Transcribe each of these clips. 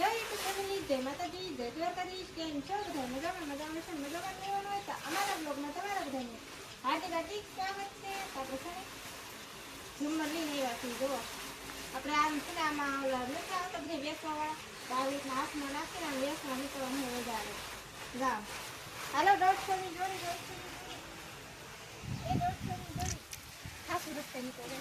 લઈ તો ફેમિલી જય માતાજી જય દ્વારકાધીશ કેમ છો બધા મજામાં છે મજામાં રહેવાનું હોય તો અમારા બ્લોગમાં તમારા બધાને હાર્દિક હાર્દિક સ્વાગત છે. આપણે છે ને ઝુમ્મર લઈને આવ્યા છીએ. જુઓ આપણે આમ છે ને આમાં ઓલા નથી આવતા બધા વેચવાવાળા બાવીસના હાથમાં નાખીને આમ વેચવા નીકળવાનું હોય વધારે ગામ. હાલો 150ની જોડી 150ની જોડી ખાસું રસ્તે નીકળે.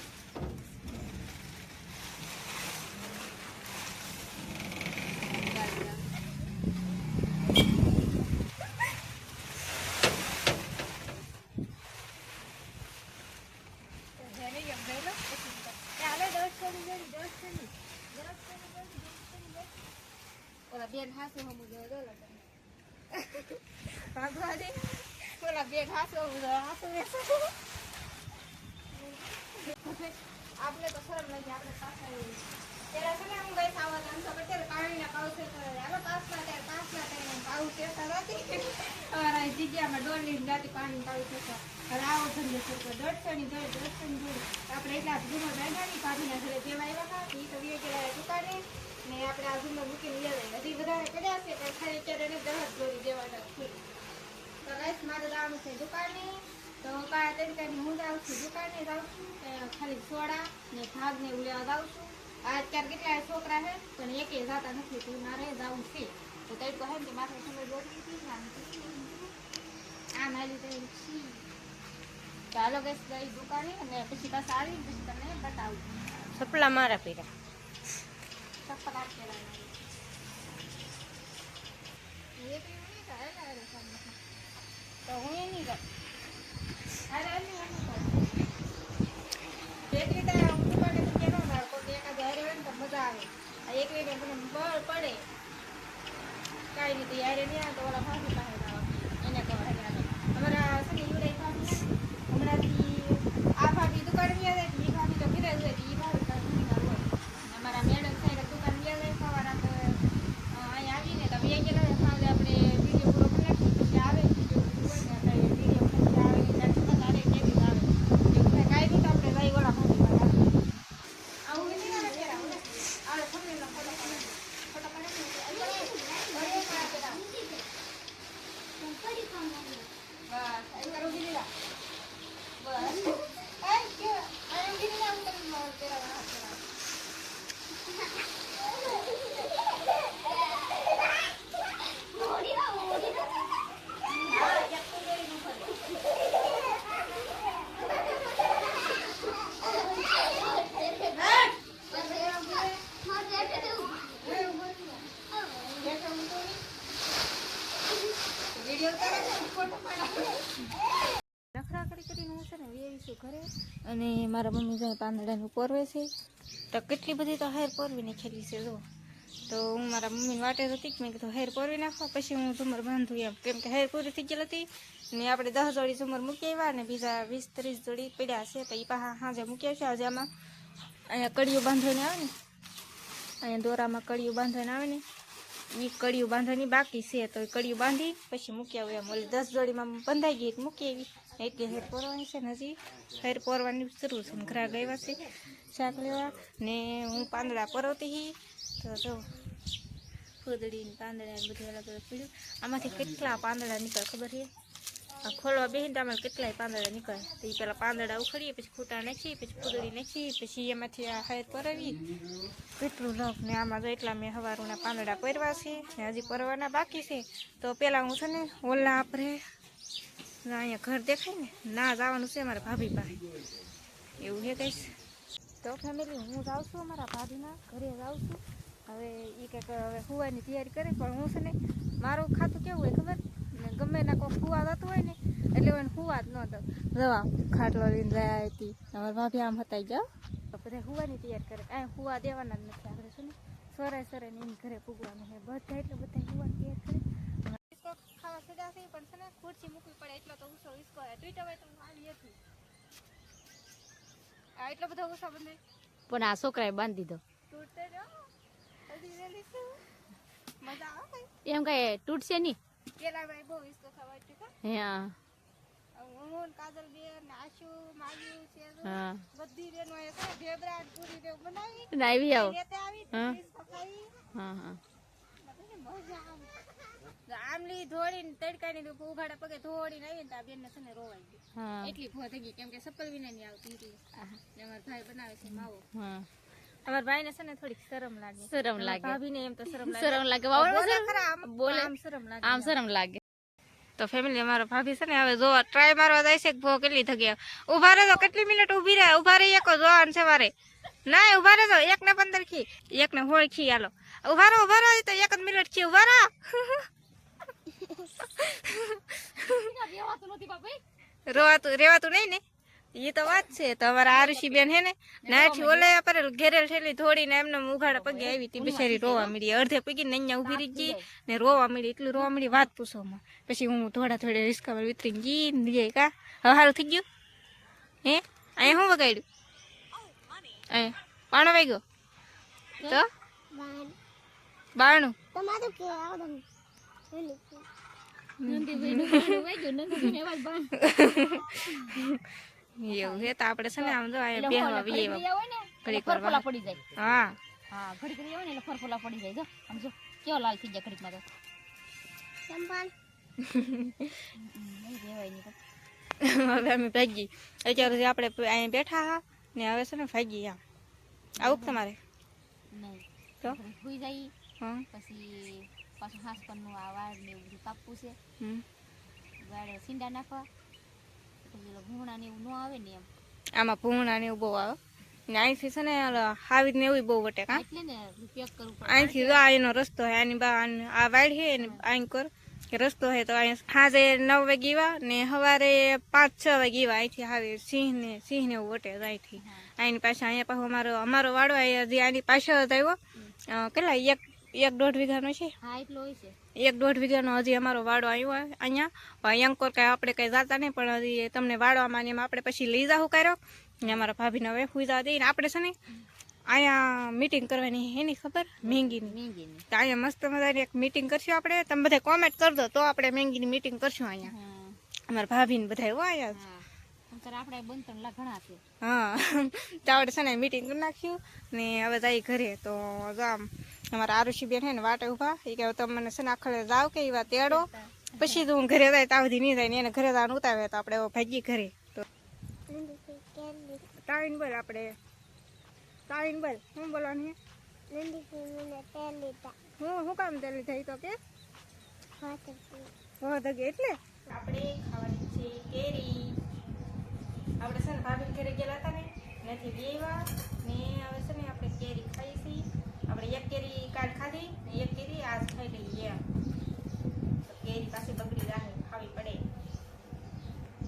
ઓલા બેન હાસો હમું જોયો ભાગવા દે. ઓલા બેન હાસો હાસો આપણે તો શરમ નથી. આપણે પાછા પેલા છે ને હું ગઈ સાવધાન તો અત્યારે પાણીના પાઉસે હાલો પાસમાં ટાઈમ પાઉસ કહેતા નથી. અમારા જગ્યામાં ડોલી રાતે પાણી પાઉસ કહેતા. હવે આવો ધંધો છે 150ની જોડી આપણે એટલા ઝુમર બેઠાની ભાભીના ઘરે જેવા આવ્યા હતા એ તો વે ગયેલા દુકાને ને આપણે આ ઝુમર મૂકીને ગયા હજી વધારે પડ્યા છે પણ ખાલી અત્યારે એને 10 જોડી દેવાના છે. તો ગાઈસ મારે જવાનું છે દુકાને. તો કાળા તરીકાની હું જાઉં છું દુકાને જાઉં છું ખાલી સોડા ને ભાગ ને ઉલેવા જાઉં છું. અત્યારે કેટલા છોકરા છે પણ એકે જાતા નથી તો મારે જવું છે. તો તડકો હે કે માથે સમય દોડી હતી આમ હાલી તો ચાલો ગેસ ગઈ દુકાને અને પછી પાછા આવી પછી તમને બતાવું. સપલા મારા પીરા ચપ્પલ આપેલા તો હું એ નહીં કર અરે એક રીતે હું દુકાને કેનો ના કોઈ એકાદ હારે હોય ને તો મજા આવે. એક રીતે મને બળ પડે કાંઈ રીતે યારે નહીં આવે તો ઓલા ફાંસી પાસે જાવ એને કહેવાય અમારા છે ને યુરાઈ ફાંસી હમણાંથી આ ભાભી દુકાન ગયા જાય એ ભાભી તો ઘરે જ હોય એ ભાભી પાસે હોય. અમારા મેડમ સાહેબ દુકાન ગયા જાય સવારે અહીંયા આવીને તો બે ગયેલા સાંજે આપણે વિડીયો પૂરો કરી નાખીએ પછી આવે વિડીયો હોય ને આપણે વિડીયો પછી આવે ત્યાંથી બતાવે કેવી આવે એવું થાય કાંઈ નહીં તો આપણે લઈ ઓલા ભાભી પાસે આવું નથી આવે ત્યારે આવે તમને ફોટો પડે નખરા કરીને હું છે ને વેવીશું ઘરે અને મારા મમ્મી જાય પાંદડાનું પરવે છે તો કેટલી બધી તો હેર પરવી નાખેલી છે. જો તો હું મારા મમ્મીની વાટે હતી કે મેં કીધું હેર પરવી નાખવા પછી હું ઝુમર બાંધું એમ કેમ કે હેર પૂરી થઈ ગયેલી હતી ને આપણે 10 જોડી ઝુમર મૂકી આવ્યા ને બીજા 20-30 જોડી પડ્યા છે તો એ પાછા સાંજે મૂકી આવશે. આજે આમાં અહીંયા કડીઓ બાંધવાની આવે ને અહીંયા દોરામાં કડીઓ બાંધવાની આવે ને એ કડીયું બાંધવાની બાકી છે તો એ કડીયું બાંધી પછી મૂકી આવું એમ. ઓલી 10 જોડીમાં બંધાઈ ગઈ મૂકી આવી એટલે હેર પોરવાની છે ને હજી હેર પોરવાની શરૂ છે. ઘરા ગયા છે શાક લેવા ને હું પાંદડા પરવતી તો જો ફૂદડી ને પાંદડા બધું અલગ અલગ પીડ્યું. આમાંથી કેટલા પાંદડા નીકળે ખબર છે? આ ખોલવા બેસીને તો આમાં કેટલાય પાંદડા નીકળે તો એ પેલા પાંદડા ઉખડીએ પછી ખૂટા નાખીએ પછી ફૂદડી નાખીએ પછી એમાંથી આ હેર પરવી કેટલું લગ ને આમાં જો એટલા મેં સવારના પાંદડા પરવા છે ને હજી પરવાના બાકી છે. તો પેલા હું છે ને ઓલા આપણે અહીંયા ઘર દેખાય ને ના જવાનું છે મારા ભાભી પાસે એવું છે કહીશ. તો ફેમિલી હું જાઉં છું અમારા ભાભીના ઘરે જાઉં છું. હવે એ કંઈક હવે સુવાની તૈયારી કરે પણ હું છે ને મારું ખાતું કેવું હોય ખબર ને ગમે ના કોઈ ફુવા જતું હોય ને એટલે એને ફુવા જ ન દઉં. જવા ખાટલો લઈને જાય હતી અમારા ભાભી આમ હતા જાઓ તો બધા સુવાની તૈયાર કરે કાંઈ ફુવા દેવાના જ નથી. આપણે શું ને સરાય ને એની ઘરે પૂગવાનું છે બધા એટલે બધા સુવાની તૈયાર કરે. ખાવા સીધા છે પણ છે ને ખુરશી મૂકવી પડે એટલો તો ઉસો હિસકો ટ્વીટ હોય તો હું આવી હતી આ એટલો બધો ઉસો બંધ પણ આ છોકરાએ બાંધી દીધો તૂટતે જો હજી રેલી છે મજા આવે એમ કઈ તૂટશે નહીં. પેલા ભાઈ બહુ હિસકો ખાવા ઠીક હા હું કાજલ બેન આશુ માયુ છે હા બધી બેનો એ છે ઢેબરા પૂરી દેવ બનાવી નાવી આવો રેતે આવી હિસકો ખાઈ હા હા આમલી ધોળીને તડકાની ઉઘાડા પગે ધોળીને આવી ને આ બેન ને છે ને રોવાઈ ગઈ. હા એટલી ભૂ થઈ ગઈ કેમ કે સપ્પલ વિના ની આવતી એટલે ને અમારા ભાઈ બનાવે છે માવો. હા અમારા ભાઈ ને છે ને થોડીક શરમ લાગે. શરમ લાગે ભાભી ને એમ તો શરમ લાગે. શરમ લાગે બોલે ખરા આમ, બોલે આમ શરમ લાગે. આમ શરમ લાગે તો ફેમિલી અમારો ભાભી છે ને હવે જોવા ટ્રાય મારવા જાય છે કે ભો કેટલી થકી ઉભા રહે તો કેટલી મિનિટ ઉભી રહે ઉભા રહી એક જોવાનું છે મારે ના ઉભા રહે તો 1 ને 15 ખી 1 ને 16 ખી હાલો ઉભા રહો તો 1 જ મિનિટ ખી ઉભા રહો રેવાતું નહીં ને એ તો વાત છે તો અમારા આરુષી બેન હે ને નાથી ઓલે પર ઘેરેલ થેલી થોડીને એમને ઉઘાડા પગે આવી તી બિચારી રોવા મળી અડધે પગીને અહીંયા ઉભી રહી ગઈ ને રોવા મળી એટલું રોવા મળી વાત પૂછોમાં પછી હું થોડે રિસ્કામાં વિતરીને ગઈ ને કા હવે સારું થઈ ગયું હે અહીંયા શું વગાડ્યું અહીંયા પાણો વાગ્યો તો બાણું એવું હે તો આપણે છે ને આમ જો અહીંયા બેહવા વીએ ઘડીક વાર પડી જાય હા હા ઘડીક વાર આવે ને એટલે ફરફોલા પડી જાય જો આમ જો કેવો લાલ થઈ જાય ઘડીકમાં તો હવે અમે ભાગી અત્યારે સુધી આપણે અહીંયા બેઠા હા ને હવે છે ને ભાગી આમ આવું તમારે નહીં તો સુઈ જાય હા પછી પાછું હાંસ પરનું આ વાળ ને એવું બધું કાપવું છે હમ વાળ સીંડા નાખવા પછી ભૂંગળા ને એવું ન આવે ને એમ આમાં ભૂંગળા ને એવું બહુ આવે ને અહીંથી છે ને હાવી ને એવું બહુ વટે કા એટલે ને પેક કરવું પડે અહીંથી જો આ એનો રસ્તો હે આની બા આ વાડ હે ને અહીં કર કે રસ્તો હે તો અહીંયા સાંજે 9 વાગે એવા ને સવારે 5-6 વાગે એવા અહીંથી હાવી સિંહ ને એવું વટે અહીંથી આની પાસે અહીંયા પાછો અમારો વાડો હજી આની પાછળ જ આવ્યો કેટલા 1-1.5 વીઘાનો છે હા એટલો હોય છે 1-1.5 વીઘાનો હજી અમારો વાડો આવ્યો અહીંયા પણ અંકોર કાંઈ આપણે કંઈ જાતા નહીં પણ હજી તમને વાડવામાં ને એમાં આપણે પછી લઈ જાવું કર્યો ને અમારા ભાભીને હવે સુઈ જવા દઈએ ને આપણે છે ને અહીંયા મીટિંગ કરવાની એની ખબર મેંગીની તો અહીંયા મસ્ત મજાની એક મીટિંગ કરશું આપણે તમે બધા કોમેન્ટ કરી દો તો આપણે મેંગીની મીટિંગ કરશું અહીંયા અમારા ભાભીને બધા હો અહીંયા આપણે બંતણ ઘણા છે હા તો આપણે છે ને મીટિંગ કરી નાખ્યું ને હવે જઈ ઘરે તો જો આમ અમારા આરુષી બેન હે ને વાટે ઉભા એ કે તમે મને છે ને આખડે જાવ કે એવા તેડો પછી તો હું ઘરે જાય ત્યાં સુધી નહીં જાય ને એને ઘરે જવાનું ઉતાવે તો આપણે ભાગી ઘરે તો તાવીન બોલ આપણે તાવીન બોલ શું બોલવાનું હું કામ તેલ લીધા તો કે એટલે આપણે ખાવાની છે કેરી આપણે છે ને ભાભી ઘરે ગયેલા હતા ને નથી બેવા ને હવે છે ને આપણે કેરી ખાઈ છીએ આપણે એક કેરી કાલ ખાધી ને એક કેરી આજ ખાઈ લઈએ તો કેરી પાછી બગડી જાય ખાવી પડે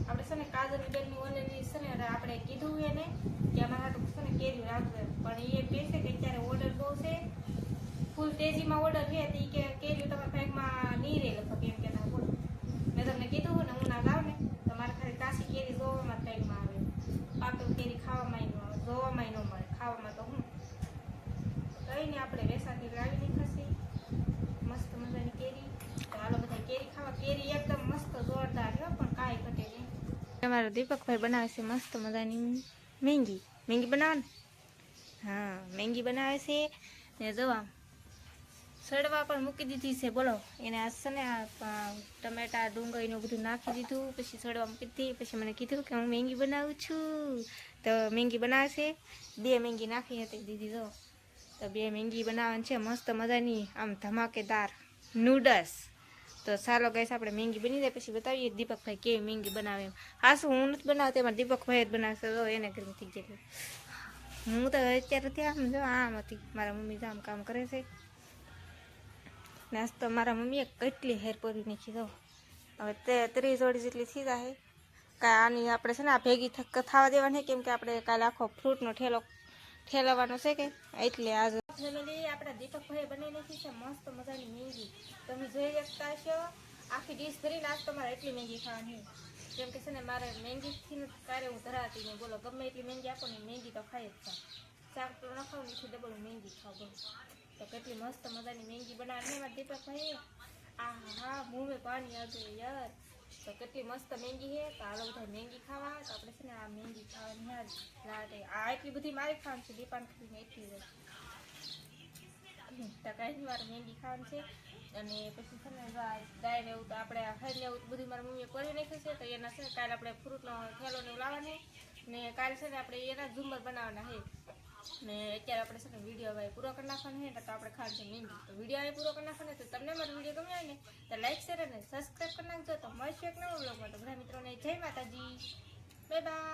આપણે છે ને કાજલની બેનની ઓનલાઈન છે ને આપણે કીધું એને કે અમારા હાટું છે ને કેરી રાખજો પણ એ કહેશે કે અત્યારે ઓર્ડર બહુ છે ફૂલ તેજીમાં ઓર્ડર છે તો કે કેરી તમારા બેગમાં નહીં રહે લગભગ એમ કહેતા બોલ મેં તમને કીધું ને હું ના લાવ ને તમારે ખાલી કાશી કેરી જોવામાં ટાઈમમાં આવે પાકું કેરી ખાવામાં ન આવે જોવામાં ન મળે ખાવામાં તો હું કઈ ને આપણે વેસાથી લાવી નહીં ખસી મસ્ત મજાની કેરી તો હાલો બધા કેરી ખાવા કેરી એકદમ મસ્ત જોરદાર છે પણ કાંઈ ઘટે નહીં અમારા દીપકભાઈ બનાવે છે મસ્ત મજાની મેંગી બનાવે ને હા મેંગી બનાવે છે ને જોવા સડવા પણ મૂકી દીધી છે બોલો એને આ છે ને ટમેટા ડુંગળીનું બધું નાખી દીધું પછી સડવા મૂકી દીધી પછી મને કીધું કે હું મેંગી બનાવું છું તો મેંગી બનાવે છે 2 મેંગી નાખી હતી દીદી જો તો 2 મેંગી બનાવવાની છે મસ્ત મજાની આમ ધમાકેદાર નૂડલ્સ તો ચાલો ગાઈસ આપણે મેંગી બની જાય પછી બતાવીએ દીપકભાઈ કેવી મેંગી બનાવે એમ હા શું હું નથી બનાવતી એમાં દીપકભાઈ જ બનાવશે તો એને કરી થઈ જાય હું તો અત્યારે ત્યાં જો આમ હતી મારા મમ્મી તો આમ કામ કરે છે નાસ્તો મારા મમ્મીએ કેટલી હેર પૂરી નાખી દો હવે 30 જોડી જેટલી થઈ જાય કાંઈ આની આપણે છે ને આ ભેગી થવા દેવાની કેમ કે આપણે કાલે આખો ફ્રૂટનો ઠેલવવાનો છે કે એટલે આજ ફેમિલી આપણા દીપકભાઈ બનાવી નાખી છે મસ્ત મજાની મેંગી તમે જોઈ શકતા છો આખી ડીશ ભરીને આજ તમારે એટલી મેંગી ખાવાની કેમ કે છે ને મારે મેંગીથી કારે હું ધરાતી નહીં બોલો ગમે એટલી મેંગી આપો ને મેંગી તો ખાઈ જ શાક તો ન ખાવ ને ડબલ મેંગી ખાવ બોલો તો કેટલી મસ્ત મજાની મેંગી બનાવવાની મારા દીપકભાઈ આ હા મુંહ પાણી આવ્યું યાર તો કેટલી મસ્ત મેંગી છે તો હાલો બધા મેંગી ખાવા તો આપણે છે ને આ મેંગી ખાવાની લાટે આ એટલી બધી મારી ખાવાની છે દીપાન ખાઈને એટલી જ તો કાંઈ નહીં, મારે મહેંદી ખાવાનું છે. અને પછી છે ને ગાય ને એવું તો આપણે હાઈ ને એવું બધું મારી મમ્મીએ કરી નાખ્યું છે. તો એના છે ને કાલે આપણે ફ્રૂટનો થેલો ને એવું લાવવાનું ને કાલે છે ને આપણે એના ઝુમર બનાવવાના છે. ને અત્યારે આપણે છે ને વિડીયો હવે પૂરો કરી નાખવાનો છે. તો આપણે ખાવાનું છે મહેંદી. તો વિડીયો હવે પૂરો કરી નાખવાનો. તો તમને મારો વિડીયો ગમ્યો હોય ને તો લાઈક શેર અને સબસ્ક્રાઈબ કરી નાખજો. તો મળશું એક નવો બ્લોગમાં. તો બધા મિત્રોને જય માતાજી, બાય બાય.